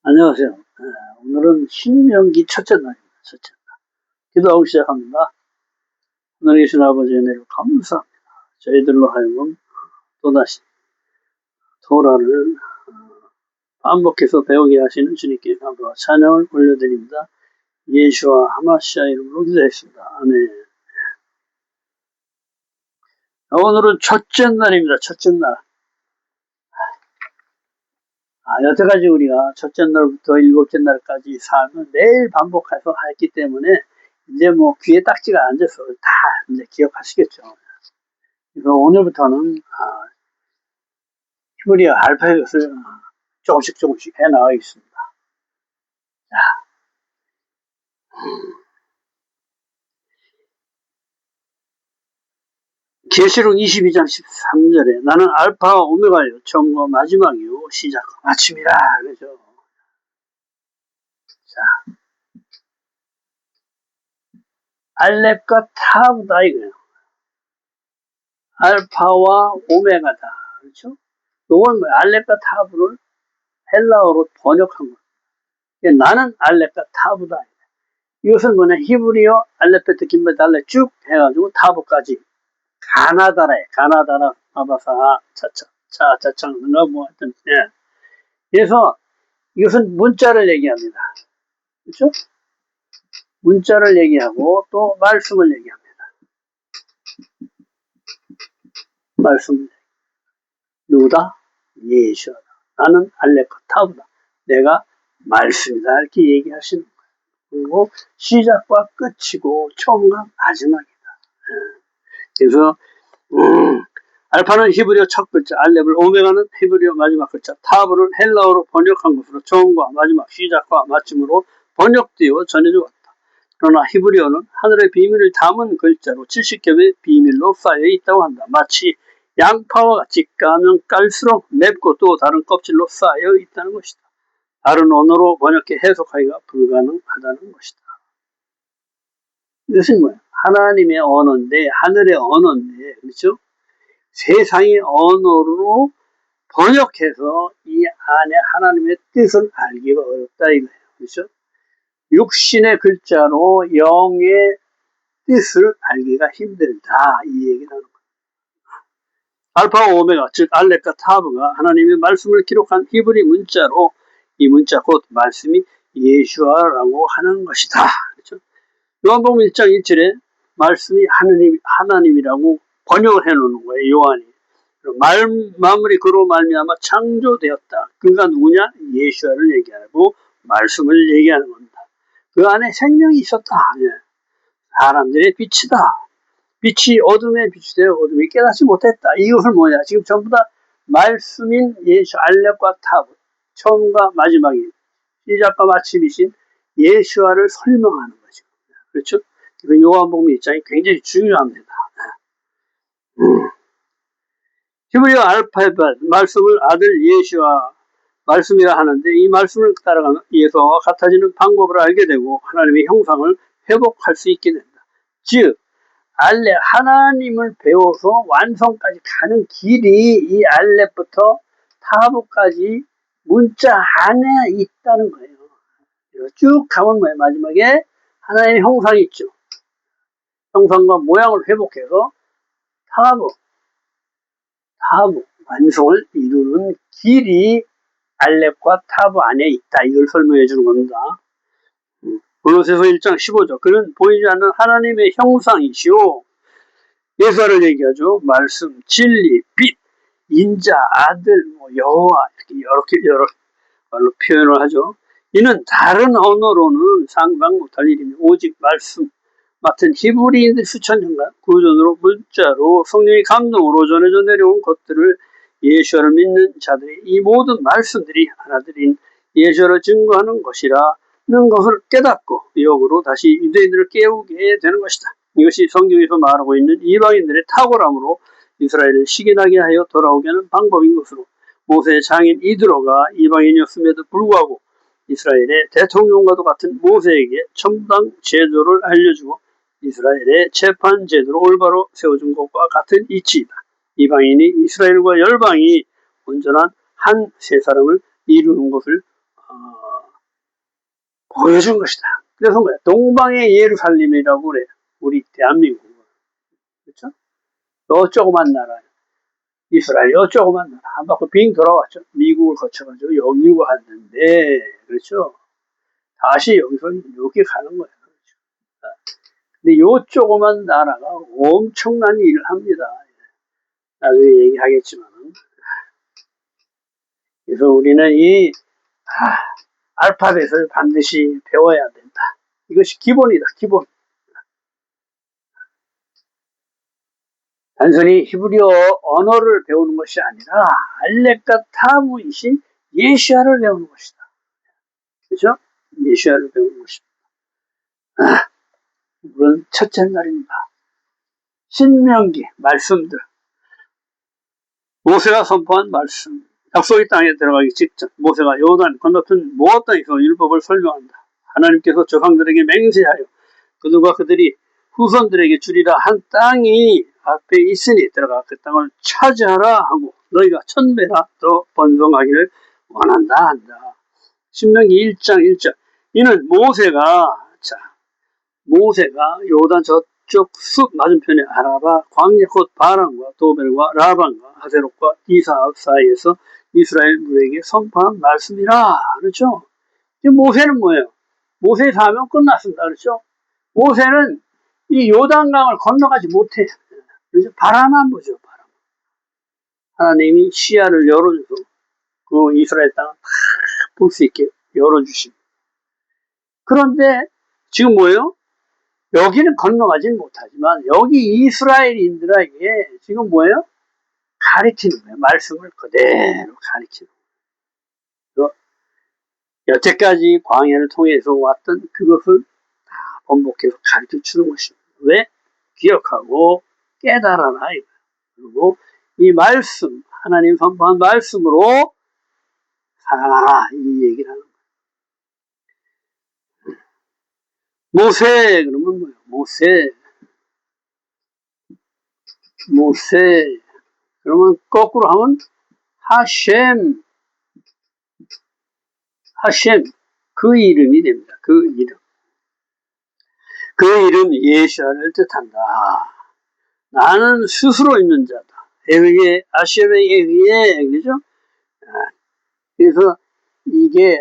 안녕하세요. 오늘은 신명기 첫째 날입니다. 첫째 날. 기도하고 시작합니다. 하늘에 계신 아버지의 은혜를 감사합니다. 저희들로 하여금 또다시 토라를 반복해서 배우게 하시는 주님께 감사와 찬양을 올려드립니다. 예수와 하마시아 이름으로 기도했습니다. 아멘. 오늘은 첫째 날입니다. 첫째 날. 여태까지 우리가 첫째 날부터 일곱째 날까지 삶을 매일 반복해서 했기 때문에 이제 뭐 귀에 딱지가 앉아서 다 이제 기억하시겠죠. 그래서 오늘부터는 히브리어 알파벳을 조금씩 해 나가겠습니다. 자, 계시록 22장 13절에 나는 알파와 오메가요 처음과 마지막이요 시작과 마침이라 그러죠. 자, 알렙과 타브다 이거예요. 알파와 오메가다. 그렇죠? 이건 뭐 알렙과 타브를 헬라어로 번역한 거예요. 나는 알렙과 타브다. 이것은 뭐냐, 히브리어 알렙베트 김메달레 쭉 해가지고 타브까지 가나다라 아바사 차차차차차가 뭐 하여튼 그래서 이것은 문자를 얘기합니다. 그렇죠? 문자를 얘기하고 또 말씀을 얘기합니다. 말씀 누구다? 예수다. 나는 알렙과 타브다. 내가 말씀이다. 이렇게 얘기하시는 거예요. 그리고 시작과 끝이고 처음과 마지막이다. 그래서 알파는 히브리어 첫 글자, 알렙을, 오메가는 히브리어 마지막 글자, 타브를 헬라어로 번역한 것으로 처음과 마지막, 시작과 마침으로 번역되어 전해져 왔다. 그러나 히브리어는 하늘의 비밀을 담은 글자로 70겹의 비밀로 쌓여 있다고 한다. 마치 양파와 같이 까면 깔수록 맵고 또 다른 껍질로 쌓여 있다는 것이다. 다른 언어로 번역해 해석하기가 불가능하다는 것이다. 이것은 뭐야? 하나님의 언어인데, 하늘의 언어인데, 그렇죠? 세상의 언어로 번역해서 이 안에 하나님의 뜻을 알기가 어렵다 이거예요. 그렇죠? 육신의 글자로 영의 뜻을 알기가 힘들다 이 얘기를 하는 거예요. 알파와 오메가 즉 알렙과 타브가 하나님의 말씀을 기록한 히브리 문자로 이 문자 곧 말씀이 예수아라고 하는 것이다. 그렇죠? 요한복음 1장 1절에 말씀이 하나님이라고 번역을 해놓는 거예요. 요한이. 마무리 그로 말미암아 창조되었다. 그가 누구냐? 예수아를 얘기하고 말씀을 얘기하는 겁니다. 그 안에 생명이 있었다. 사람들의 빛이다. 빛이 어둠에 비추되어 어둠이 깨닫지 못했다. 이것을 뭐냐? 지금 전부 다 말씀인 예수, 알렙과 타브, 처음과 마지막인 시작과 마침이신 예수아를 설명하는 거죠. 그렇죠? 요한복음 입장이 굉장히 중요합니다. 히브리어 알파벳 말씀을 아들 예수아 말씀이라 하는데 이 말씀을 따라가면 예수와 같아지는 방법을 알게 되고 하나님의 형상을 회복할 수 있게 된다. 즉 알렙 하나님을 배워서 완성까지 가는 길이 이 알렙부터 타브까지 문자 안에 있다는 거예요. 쭉 가면 뭐예요? 마지막에 하나님의 형상이 있죠. 형상과 모양을 회복해서 타브 완성을 이루는 길이 알렙과 타브 안에 있다. 이걸 설명해 주는 겁니다. 골로새서 1장 15절 그는 보이지 않는 하나님의 형상이시오. 예수를 얘기하죠. 말씀, 진리, 빛, 인자, 아들, 여호와 이렇게 여러 말로 표현을 하죠. 이는 다른 언어로는 상상 못할 일이며 오직 말씀 맡은 히브리인들 수천 년간 구전으로 문자로 성령의 감동으로 전해져 내려온 것들을 예수를 믿는 자들이 이 모든 말씀들이 하나들인 예수를 증거하는 것이라는 것을 깨닫고 역으로 다시 유대인들을 깨우게 되는 것이다. 이것이 성경에서 말하고 있는 이방인들의 탁월함으로 이스라엘을 시기나게 하여 돌아오게 하는 방법인 것으로 모세의 장인 이드로가 이방인이었음에도 불구하고 이스라엘의 대통령과도 같은 모세에게 첨당 제도를 알려주고 이스라엘의 재판 제도를 올바로 세워준 것과 같은 이치이다. 이방인이 이스라엘과 열방이 온전한 한 세 사람을 이루는 것을 보여준 것이다. 그래서 뭐야? 동방의 예루살렘이라고 그래요. 우리 대한민국은. 그렇죠? 요 조그만 나라. 이스라엘 요 조그만 나라. 한 바퀴 빙 돌아왔죠. 미국을 거쳐가지고 여기로 갔는데, 그렇죠? 다시 여기서 여기 가는 거예요. 그렇죠? 근데 요 조그만 나라가 엄청난 일을 합니다. 나중에 얘기하겠지만. 그래서 우리는 이 알파벳을 반드시 배워야 된다. 이것이 기본이다. 기본. 단순히 히브리어 언어를 배우는 것이 아니라 알렉과 타무이신 예시아를 배우는 것이다. 그렇죠? 예시아를 배우는 것입니다. 오늘은 첫째 날입니다. 신명기 말씀들. 모세가 선포한 말씀. 약속의 땅에 들어가기 직전 모세가 요단 건너편 모압 땅에서 율법을 설명한다. 하나님께서 조상들에게 맹세하여 그들과 그들이 후손들에게 주리라 한 땅이 앞에 있으니 들어가 그 땅을 차지하라 하고 너희가 천배나 더 번성하기를 원한다 한다. 신명기 1장 1절. 이는 모세가 요단 저쪽 숲 맞은편에 아라바 광야 곧 바람과 도벨과 라반과 하세롯과 디사압 사이에서 이스라엘 무리에게 선포한 말씀이라. 그렇죠? 모세는 뭐예요? 모세의 사명 끝났습니다. 그렇죠? 모세는 이 요단강을 건너가지 못해. 그래서 바라만 보죠. 바람. 하나님이 시야를 열어줘서 그 이스라엘 땅을 다 볼 수 있게 열어주십니다. 그런데 지금 뭐예요? 여기는 건너가지는 못하지만 여기 이스라엘인들에게 지금 뭐예요? 가르치는 거예요. 말씀을 그대로 가르치는 거예요. 여태까지 광야를 통해서 왔던 그것을 다 번복해서 가르쳐 주는 것입니다. 왜? 기억하고 깨달아라. 그리고 이 말씀, 하나님 선포한 말씀으로 살아가라. 이 얘기를 하는 거예요. 모세, 그러면 뭐예요? 모세. 그러면 거꾸로 하면 하셴. 그 이름이 됩니다. 그 이름. 그 이름 예수아를 뜻한다. 나는 스스로 있는 자다. 아셈에 의해, 그죠? 그래서 이게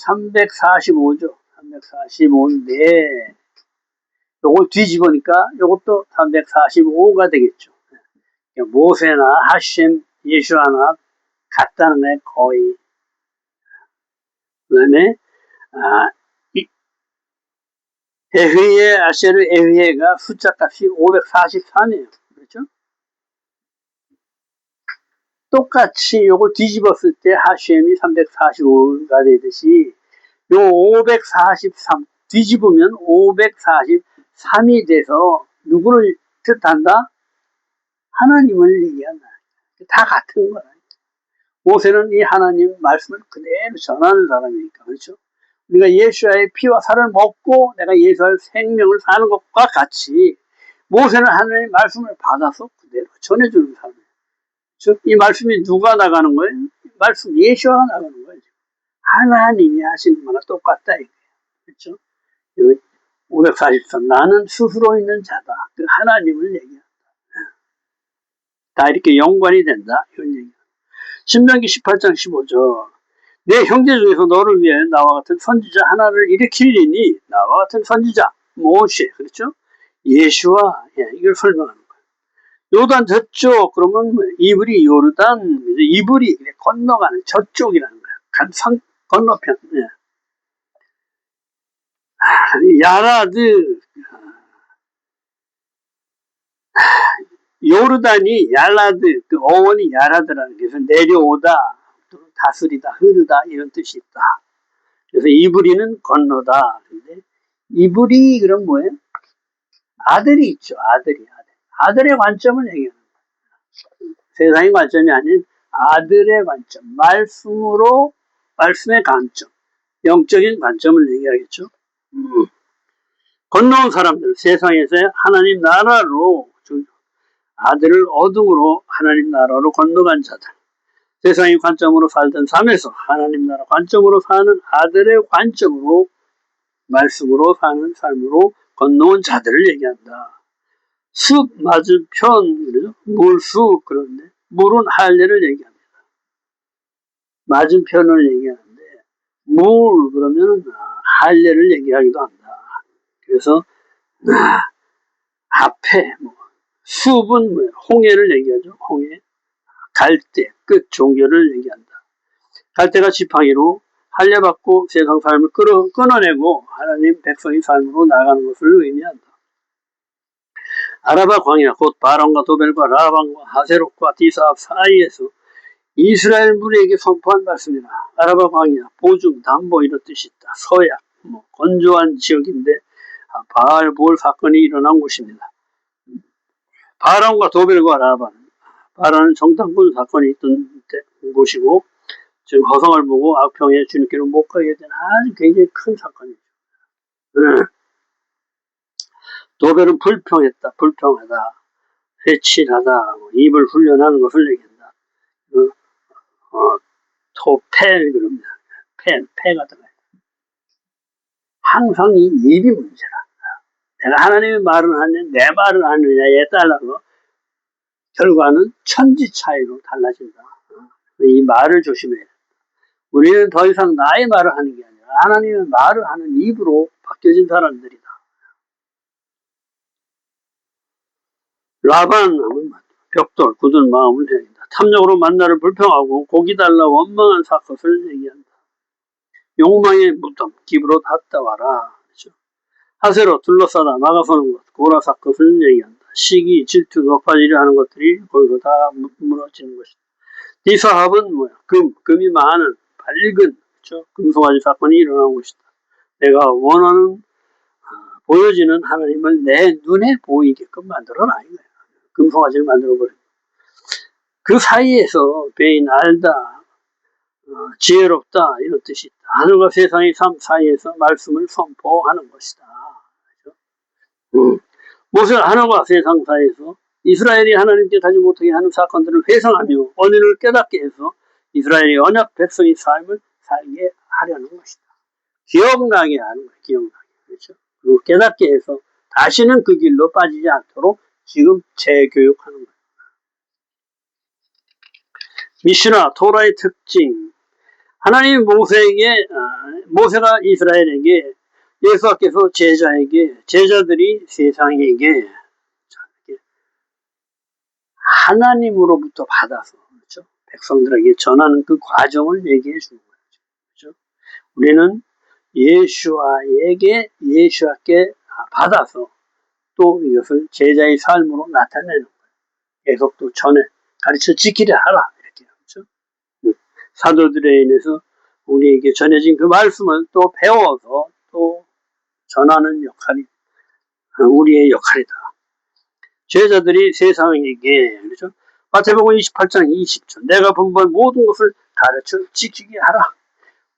345죠. 345인데 요걸 뒤집으니까 요것도 345가 되겠죠. 모세나 하셈, 예수아나 같다는 게 거의. 그 다음에 에흐예, 아세르 에흐예가 숫자 값이 543이에요. 그렇죠? 똑같이 요걸 뒤집었을 때 하셈이 345가 되듯이 요 543 뒤집으면 543이 돼서 누구를 뜻한다? 하나님을 얘기한다. 다 같은 거야. 모세는 이 하나님 말씀을 그대로 전하는 사람이니까. 그렇죠? 우리가 예수와의 피와 살을 먹고 내가 예수와의 생명을 사는 것과 같이 모세는 하나님의 말씀을 받아서 그대로 전해주는 사람이에요. 즉, 이 말씀이 누가 나가는 거예요? 말씀 예수와 나가는 거예요. 하나님이 하시는 거나 똑같다 이거예요. 그렇죠? 543 나는 스스로 있는 자다. 그 하나님을 얘기한다. 다 이렇게 연관이 된다. 이런 얘기예요. 신명기 18장 15절. 내 형제 중에서 너를 위해 나와 같은 선지자 하나를 일으키리니 나와 같은 선지자 모세. 그렇죠? 예수와 이걸 설명하는 거예요. 요단 저쪽 그러면 이브리 요르단 이브리 건너가는 저쪽이라는 거예요. 산 건너편. 야라드 요르단이 야라드 그 어원이 야라드라는 게 내려오다 또는 다스리다 흐르다 이런 뜻이 있다. 그래서 이브리는 건너다. 근데 이브리 그럼 뭐예요? 아들이 있죠. 아들의 관점을 얘기하는 거예요. 세상의 관점이 아닌 아들의 관점, 말씀의 관점, 영적인 관점을 얘기하겠죠. 건너온 사람들, 세상에서의 하나님 나라로 아들을 어둠으로 하나님 나라로 건너간 자들. 세상의 관점으로 살던 삶에서 하나님 나라 관점으로 사는 아들의 관점으로 말씀으로 사는 삶으로 건너온 자들을 얘기한다. 숲 맞은편, 물숲, 그런데 물은 할례를 얘기합니다. 맞은편을 얘기하는데 물 그러면 할례를 얘기하기도 한다. 그래서 앞에 숲은 홍해를 얘기하죠. 홍해. 갈대, 끝, 종교를 얘기한다. 갈대가 지팡이로 할례받고 세상 삶을 끊어내고 하나님 백성의 삶으로 나가는 것을 의미한다. 아라바 광야, 곧 바람과 도벨과 라반과 하세롯과 디사압 사이에서 이스라엘 무리에게 선포한 말씀이라. 아라바 광야, 보증, 담보 이런 뜻이 있다. 서약, 건조한 지역인데 바알볼 사건이 일어난 곳입니다. 바람과 도벨과 라반, 바라는 정탐꾼 사건이 있던 곳이고 지금 허성을 보고 악평에 주님께로 못 가게 된 아주 굉장히 큰 사건이죠. 도벨은 불평했다, 불평하다, 회칠하다, 입을 훈련하는 것을 얘기한다. 토펠 그럽니다. 패가 들어가요. 항상 이 입이 문제라. 내가 하나님의 말을 하느냐, 내 말을 하느냐에 따라서 결과는 천지 차이로 달라진다. 이 말을 조심해야 돼. 우리는 더 이상 나의 말을 하는 게 아니라 하나님의 말을 하는 입으로 바뀌어진 사람들이다. 라반 하면 벽돌, 굳은 마음을 얘기한다. 탐욕으로 만나를 불평하고 고기 달라고 원망한 사것을 얘기한다. 욕망의 무덤, 기브로 닿다 와라. 그렇죠? 하세로 둘러싸다 막아서는 것, 고라 사것을 얘기한다. 시기, 질투, 높아지려 하는 것들이 거기서 다 무너지는 것이다. 디사합은 뭐야? 금이 많은, 밝은, 그렇죠? 금송아지 사건이 일어난 것이다. 내가 원하는, 보여지는 하나님을 내 눈에 보이게끔 만들어놔, 이거야. 금송아지를 만들어버려. 그 사이에서 배인 알다, 지혜롭다, 이런 뜻이 있다. 하늘과 세상의 삶 사이에서 말씀을 선포하는 것이다. 그렇죠? 모세가 하늘과 세상 사이에서 이스라엘이 하나님께 가지 못하게 하는 사건들을 회상하며 언인을 깨닫게 해서 이스라엘의 언약 백성의 삶을 살게 하려는 것이다. 기억나게 하는 거예요. 기억나게. 그렇죠? 그리고 깨닫게 해서 다시는 그 길로 빠지지 않도록 지금 재교육하는 거예요. 미시나 토라의 특징. 하나님 모세가 이스라엘에게 예수께서 제자들이 세상에게 하나님으로부터 받아서, 그렇죠? 백성들에게 전하는 그 과정을 얘기해 주는 거죠. 그렇죠? 우리는 예수와께 받아서 또 이것을 제자의 삶으로 나타내는 거예요. 계속 또 가르쳐 지키려 하라. 이렇게. 그렇죠? 사도들에 인해서 우리에게 전해진 그 말씀을 또 배워서 또 전하는 역할이 우리의 역할이다. 제자들이 세상에게, 그렇죠? 마태복음 28장 20절, 내가 분부한 모든 것을 가르쳐 지키게 하라.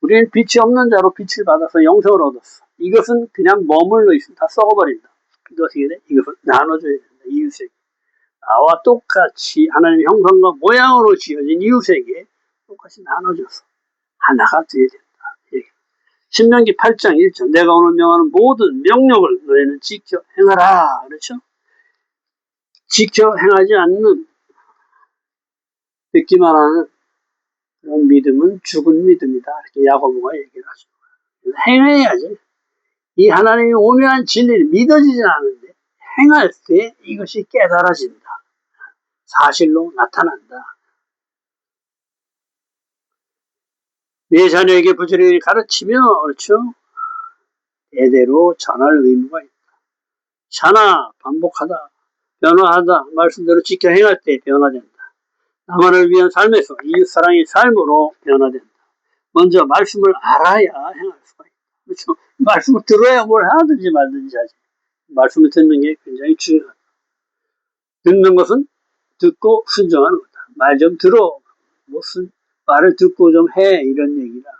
우리는 빛이 없는 자로 빛을 받아서 영생을 얻었어. 이것은 그냥 머물러 있으면 다 썩어버린다. 어떻게 돼? 이것을 나눠줘야 된다. 이웃에게. 나와 똑같이 하나님의 형상과 모양으로 지어진 이웃에게 똑같이 나눠줘서 하나가 되어야 된다. 신명기 8장 1절, 내가 오늘 명하는 모든 명령을 너희는 지켜 행하라. 그렇죠? 지켜 행하지 않는, 듣기만 하는 그런 믿음은 죽은 믿음이다. 이렇게 야고보가 얘기를 하죠. 행해야지. 이 하나님의 오묘한 진리를 믿어지진 않는데 행할 때 이것이 깨달아진다. 사실로 나타난다. 내 자녀에게 부지런히 가르치며, 그렇죠? 대대로 전할 의무가 있다. 자나 반복하다, 변화하다, 말씀대로 지켜 행할 때 변화된다. 나만을 위한 삶에서 이웃사랑의 삶으로 변화된다. 먼저 말씀을 알아야 행할 수가 있다. 그렇죠? 말씀을 들어야 뭘 하든지 말든지 하지. 말씀을 듣는 게 굉장히 중요하다. 듣는 것은 듣고 순종하는 거다. 말 좀 들어. 무슨 말을 듣고 좀 해. 이런 얘기다.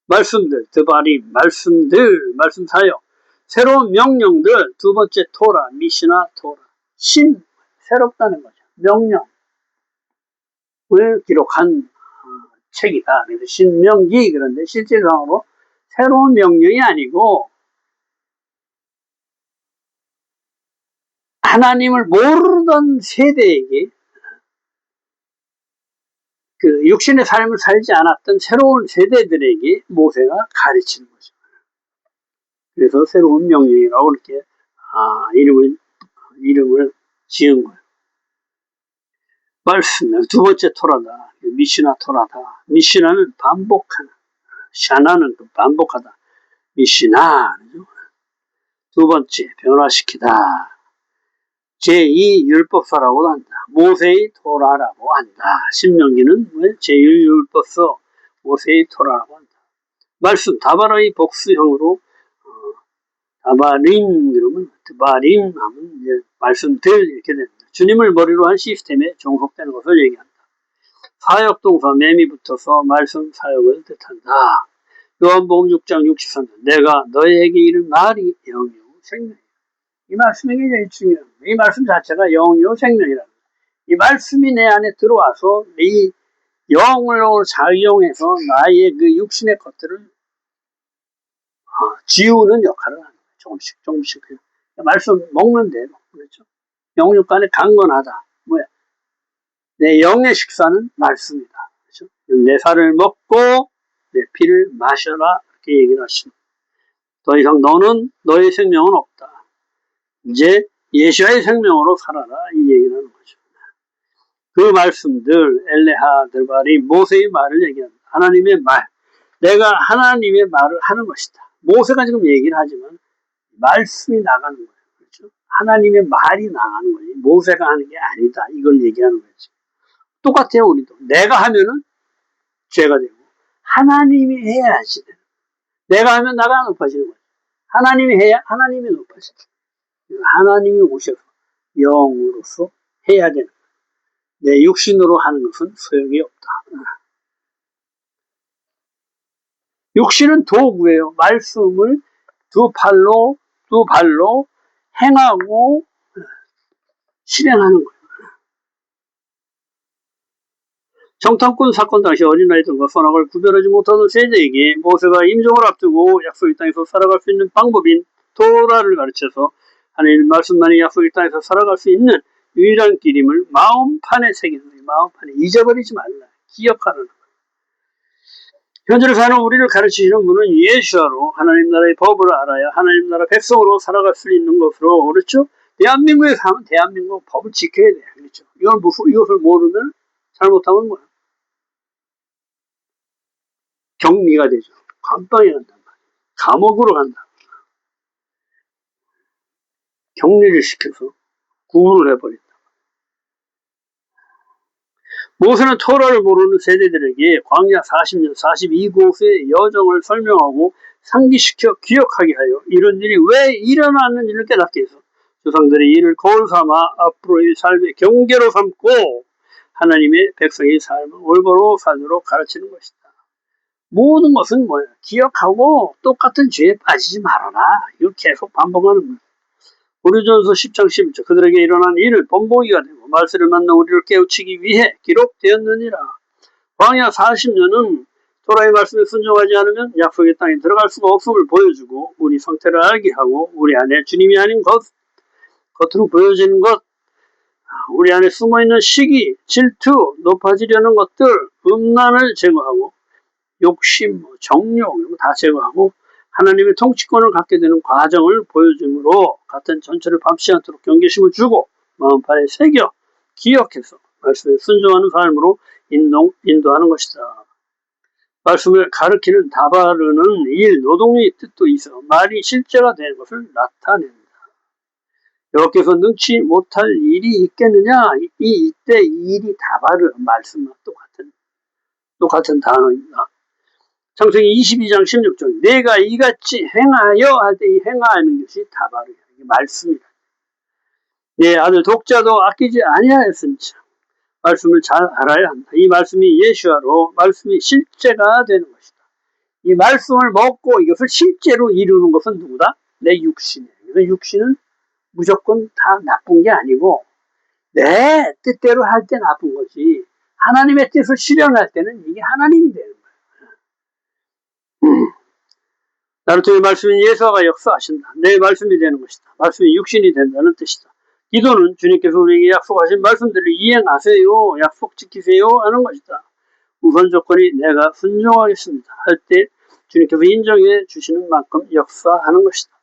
말씀들, 드바림, 말씀 사역, 새로운 명령들, 두 번째 토라, 미시나 토라. 새롭다는 거죠. 명령을 기록한 책이다. 그래서 신명기, 그런데 실질상으로 새로운 명령이 아니고 하나님을 모르던 세대에게 그 육신의 삶을 살지 않았던 새로운 세대들에게 모세가 가르치는 거죠. 그래서 새로운 명령이라고 이렇게 이름을 지은 거예요. 말씀, 두 번째 토라다. 미시나 토라다. 미시나는 반복하는, 샤나는 반복하다. 미시나. 두 번째, 변화시키다. 제2율법서라고도 한다. 모세의 토라라고 한다. 신명기는 제1율법서 모세의 토라라고 한다. 말씀, 다바라의 복수형으로 다바림 그러면 드바림 하면 이제 말씀들 이렇게 됩니다. 주님을 머리로 한 시스템에 종속되는 것을 얘기한다. 사역 동사 매미 붙어서 말씀 사역을 뜻한다. 요한복음 6장 63절 내가 너희에게 이른 말이 영이요 생명이다. 이 말씀이 굉장히 중요합니다. 이 말씀 자체가 영이요 생명이다. 이 말씀이 내 안에 들어와서 이 영을 작용해서 나의 그 육신의 것들을 지우는 역할을 합니다. 조금씩 그냥 말씀 먹는 대로 그렇죠. 영육간에 강건하다. 뭐야? 내 영의 식사는 말씀이다. 그렇죠? 내 살을 먹고 내 피를 마셔라 이렇게 얘기를 하시는. 더 이상 너의 생명은 없다. 이제 예수의 생명으로 살아라 이 얘기를 하는 거죠. 그 말씀들 엘레하 드바리 모세의 말을 얘기한다. 하나님의 말. 내가 하나님의 말을 하는 것이다. 모세가 지금 얘기를 하지만 말씀이 나가는 거예요. 그렇죠? 하나님의 말이 나가는 거지. 모세가 하는 게 아니다. 이걸 얘기하는 거지. 똑같아요, 우리도. 내가 하면은 죄가 되고, 하나님이 해야지. 내가 하면 나가 높아지는 거예요. 하나님이 해야 하나님이 높아지죠. 하나님이 오셔서 영으로서 해야 되는 거예요. 내 육신으로 하는 것은 소용이 없다. 육신은 도구예요. 말씀을 두 발로 행하고 실행하는 거예요. 정탐꾼 사건 당시 어린아이들과 선악을 구별하지 못하던 세대에게 모세가 임종을 앞두고 약속의 땅에서 살아갈 수 있는 방법인 토라를 가르쳐서 하나님 말씀만이 약속의 땅에서 살아갈 수 있는 유일한 길임을 마음판에 새기는 거예요. 마음판에 잊어버리지 말라. 기억하라는 거예요. 현재를 사는 우리를 가르치시는 분은 예수로 하나님 나라의 법을 알아야 하나님 나라 백성으로 살아갈 수 있는 것으로 그렇죠? 대한민국에 사면 대한민국 법을 지켜야 돼. 그렇죠? 이것을 모르면 잘못하면 뭐야? 격리가 되죠. 감방에 간단 말이에요. 감옥으로 간다. 격리를 시켜서 구분을 해버린다. 모세는 토라를 모르는 세대들에게 광야 40년 42곳의 여정을 설명하고 상기시켜 기억하게 하여 이런 일이 왜 일어났는지를 깨닫게 해서 조상들이 이를 거울 삼아 앞으로의 삶의 경계로 삼고 하나님의 백성의 삶을 올바로 살도록 가르치는 것이다. 모든 것은 뭐야? 기억하고 똑같은 죄에 빠지지 말아라. 이걸 계속 반복하는 거야. 고린도전서 10장 11절 그들에게 일어난 일을 본보기가 되고 말세를 만나 우리를 깨우치기 위해 기록되었느니라. 광야 40년은 토라의 말씀에 순종하지 않으면 약속의 땅에 들어갈 수가 없음을 보여주고 우리 상태를 알게 하고 우리 안에 주님이 아닌 것, 겉으로 보여지는 것, 우리 안에 숨어있는 시기, 질투, 높아지려는 것들, 음란을 제거하고 욕심, 정욕 이런 거 다 제거하고 하나님의 통치권을 갖게 되는 과정을 보여줌으로 같은 전체를 밤시 않도록 경계심을 주고 마음판에 새겨 기억해서 말씀에 순종하는 삶으로 인도하는 것이다. 말씀을 가르치는 다바르는 일, 노동의 뜻도 있어 말이 실제가 되는 것을 나타낸다. 여호와께서 능치 못할 일이 있겠느냐? 이때 이 일이 다바르 말씀과 똑같은 단어입니다. 창세기 22장 16절 내가 이같이 행하여 할 때 이 행하는 것이 다바르야. 이게 말씀이다. 내 아들 독자도 아끼지 아니하였으니까 말씀을 잘 알아야 한다. 이 말씀이 예수야로 말씀이 실제가 되는 것이다. 이 말씀을 먹고 이것을 실제로 이루는 것은 누구다? 내 육신이에요. 그래서 육신은 무조건 다 나쁜 게 아니고 내 뜻대로 할 때 나쁜 거지 하나님의 뜻을 실현할 때는 이게 하나님이 되는 거예요. 나를 통해 말씀인 예수가 역사하신다. 내 말씀이 되는 것이다. 말씀이 육신이 된다는 뜻이다. 기도는 주님께서 우리에게 약속하신 말씀들을 이행하세요, 약속 지키세요 하는 것이다. 우선 조건이 내가 순종하겠습니다 할 때 주님께서 인정해 주시는 만큼 역사하는 것이다.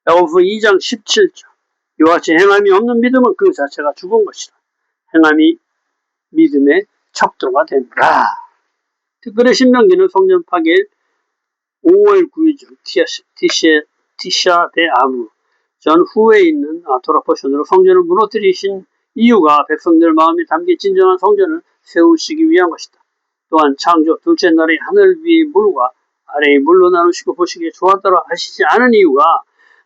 야고보서 2장 17절. 이와 같이 행함이 없는 믿음은 그 자체가 죽은 것이다. 행함이 믿음의 척도가 된다. 특별히 신명기는 성전 파괴일 5월 9일 중 티샤 데 아브 전후에 있는 토라포션으로 성전을 무너뜨리신 이유가 백성들 마음이 담긴 진정한 성전을 세우시기 위한 것이다. 또한 창조 둘째 날에 하늘 위의 물과 아래의 물로 나누시고 보시기에 좋았다고 하시지 않은 이유가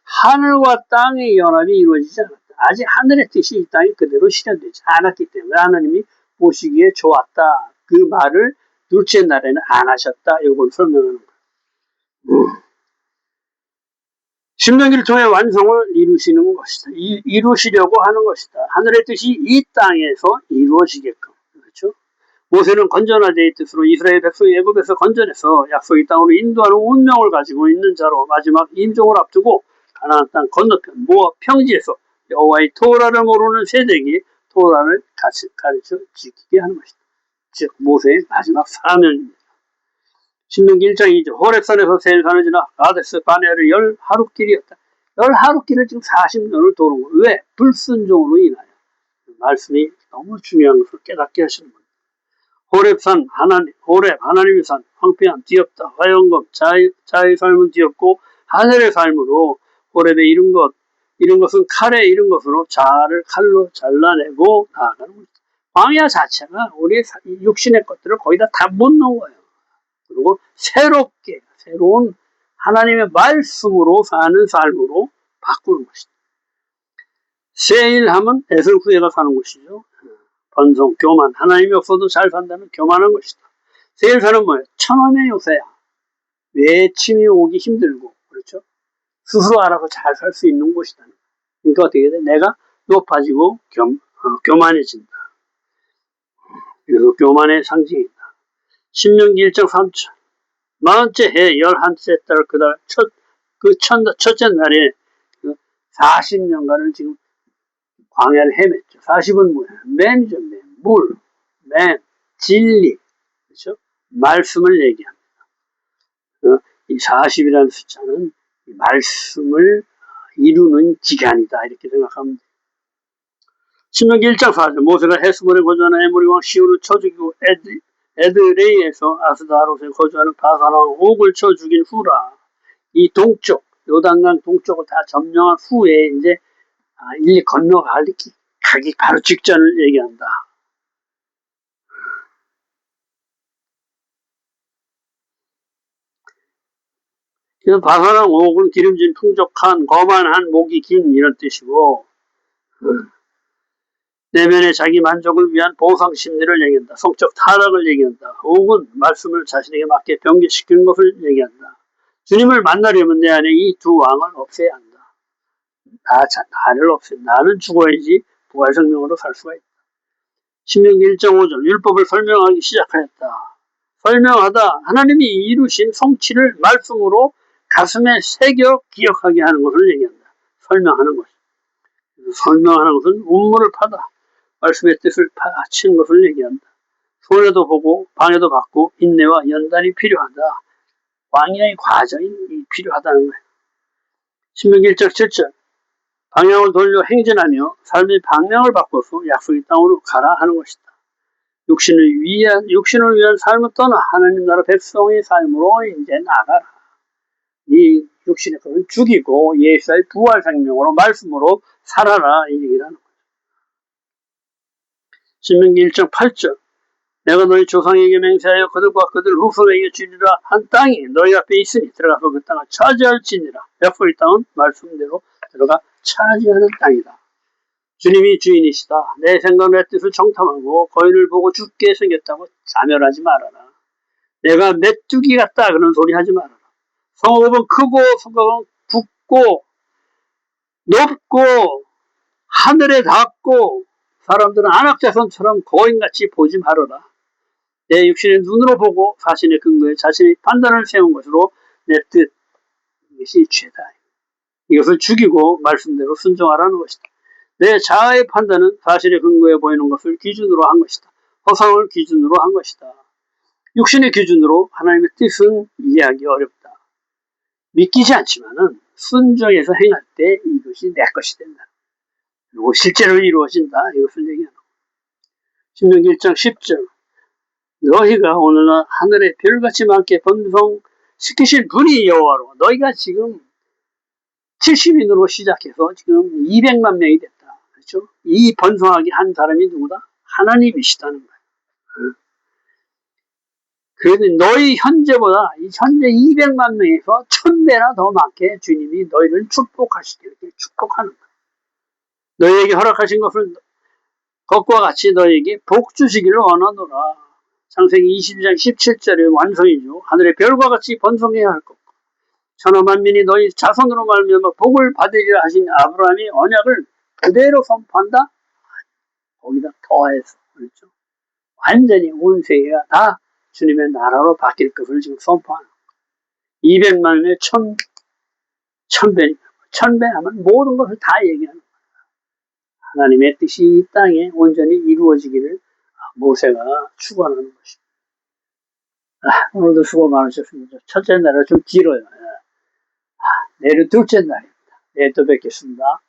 하늘과 땅의 연합이 이루어지지 않았다. 아직 하늘의 뜻이 이 땅에 그대로 실현되지 않았기 때문에 하나님이 보시기에 좋았다. 그 말을 둘째 날에는 안 하셨다. 이걸 설명하는 거예요. 신명기를 통해 완성을 이루시는 것이다. 이루시려고 하는 것이다. 하늘의 뜻이 이 땅에서 이루어지게끔. 그렇죠? 모세는 건전화되의 뜻으로 이스라엘 백성이 애굽에서 건전해서 약속의 땅으로 인도하는 운명을 가지고 있는 자로 마지막 임종을 앞두고 가나안 땅 건너편 모압 평지에서 여호와의 토라를 모르는 세대에게 토라를 가르쳐 지키게 하는 것이다. 즉 모세의 마지막 사명입니다. 신명기 1장 2절 호렙산에서 세일산을 지나 가데스 바네아를 10하루길이었다. 10하루길을 지금 40년을 도는 거예요. 왜? 불순종으로 인하여. 말씀이 너무 중요한 것을 깨닫게 하시는 겁니다. 호렙산 호렙 하나님의 산 황폐한 뒤엎다 화영검 자의 삶은 뒤엎고 하늘의 삶으로 호렙에 이른 것은 칼에 이른 것으로 자아를 칼로 잘라내고 나아가는 것이다. 광야 자체가 우리의 육신의 것들을 거의 다 못 넣은 거예요. 그리고 새로운 하나님의 말씀으로 사는 삶으로 바꾸는 것이다. 세일하면 에슬후에가 사는 것이죠. 번성, 교만, 하나님이 없어도 잘 산다는 교만한 것이다. 세일사는 뭐예요? 천엄의 요새야. 외침이 오기 힘들고, 그렇죠? 스스로 알아서 잘 살 수 있는 곳이다. 그러니까 어떻게 돼? 내가 높아지고 교만해진다. 그래서 교만의 상징이다. 신명기 1장 3절. 40째 해 11째 달 그달 첫째 날에 40년간을 지금 광야를 헤맸죠. 40은 뭐야? 맨이죠, 맨. 물, 맨, 진리. 그렇죠? 말씀을 얘기합니다. 이 40이라는 숫자는 말씀을 이루는 기간이다. 이렇게 생각하면 돼요. 신명기 1장 4절. 모세가 헤스본에 거주하는 에모리 왕 시온을 쳐 죽이고 에드레이에서 아스다롯에 거주하는 바산 왕 옥을 쳐 죽인 후라. 이 동쪽, 요단강 동쪽을 다 점령한 후에 이제 일리 건너가기 바로 직전을 얘기한다. 그래서 바사랑 옥은 기름진 풍족한 거만한 목이 긴 이런 뜻이고 내면의 자기 만족을 위한 보상 심리를 얘기한다. 성적 타락을 얘기한다. 옥은 말씀을 자신에게 맞게 변개시키는 것을 얘기한다. 주님을 만나려면 내 안에 이 두 왕을 없애야 한다. 나를 없애. 나는 죽어야지 부활 생명으로 살 수가 있다. 신명기 1.5절 율법을 설명하기 시작하였다. 설명하다 하나님이 이루신 성취를 말씀으로 가슴에 새겨 기억하게 하는 것을 얘기한다. 설명하는 것. 설명하는 것은 운문을 파다. 말씀의 뜻을 파치는 것을 얘기한다. 손해도 보고 방해도 받고 인내와 연단이 필요하다. 광야의 과정이 필요하다는 거예요. 신명기 1장 7절 방향을 돌려 행진하며 삶의 방향을 바꿔서 약속의 땅으로 가라 하는 것이다. 육신을 위한 삶을 떠나 하나님 나라 백성의 삶으로 이제 나가라. 이 육신의 것은 죽이고 예수의 부활 생명으로 말씀으로 살아라 이 얘기를 하는 거예요. 신명기 1장 8절 내가 너희 조상에게 맹세하여 그들과 그들 후손에게 주리라 한 땅이 너희 앞에 있으니 들어가서 그 땅을 차지할지니라. 약속의 땅은 말씀대로 들어가 차지하는 땅이다. 주님이 주인이시다. 내 생각 내 뜻을 정탐하고 거인을 보고 죽게 생겼다고 자멸하지 말아라. 내가 메뚜기 같다 그런 소리 하지 말아라. 성읍은 크고 성곽은 붓고 높고 하늘에 닿고 사람들은 안악자손처럼 거인같이 보지 말아라. 내 육신의 눈으로 보고 사신의 근거에 자신의 판단을 세운 것으로 내 뜻 이것이 죄다. 이것을 죽이고 말씀대로 순종하라는 것이다. 내 자아의 판단은 사실에 근거해 보이는 것을 기준으로 한 것이다. 허상을 기준으로 한 것이다. 육신의 기준으로 하나님의 뜻은 이해하기 어렵다. 믿기지 않지만은 순종해서 행할 때 이것이 내 것이 된다. 그리고 실제로 이루어진다. 이것을 얘기하는 거예요. 신명기 1장 10절. 너희가 오늘날 하늘의 별같이 많게 번성시키실 분이 여호와로. 너희가 지금 70인으로 시작해서 지금 200만 명이 됐다. 그렇죠? 이 번성하게 한 사람이 누구다? 하나님이시다는 거예요. 그래도 너희 현재보다 이 현재 200만 명에서 1000배나 더 많게 주님이 너희를 축복하시길 축복하는 거예요. 너희에게 허락하신 것을 것과 같이 너희에게 복 주시기를 원하노라. 창세기 22장 17절의 완성이죠. 하늘의 별과 같이 번성해야 할 것. 천하 만민이 너희 자손으로 말미암아 복을 받으리라 하신 아브라함이 언약을 그대로 선포한다. 거기다 더해서 그렇죠. 완전히 온 세계가 다 주님의 나라로 바뀔 것을 지금 선포하는 거예요. 200만의 1000배, 1000배 하면 모든 것을 다 얘기하는 거예요. 하나님의 뜻이 이 땅에 온전히 이루어지기를 모세가 축원하는 것입니다. 오늘도 수고 많으셨습니다. 첫째 날은 좀 길어요. 내일 둘째 날입니다. 내일 또 뵙겠습니다.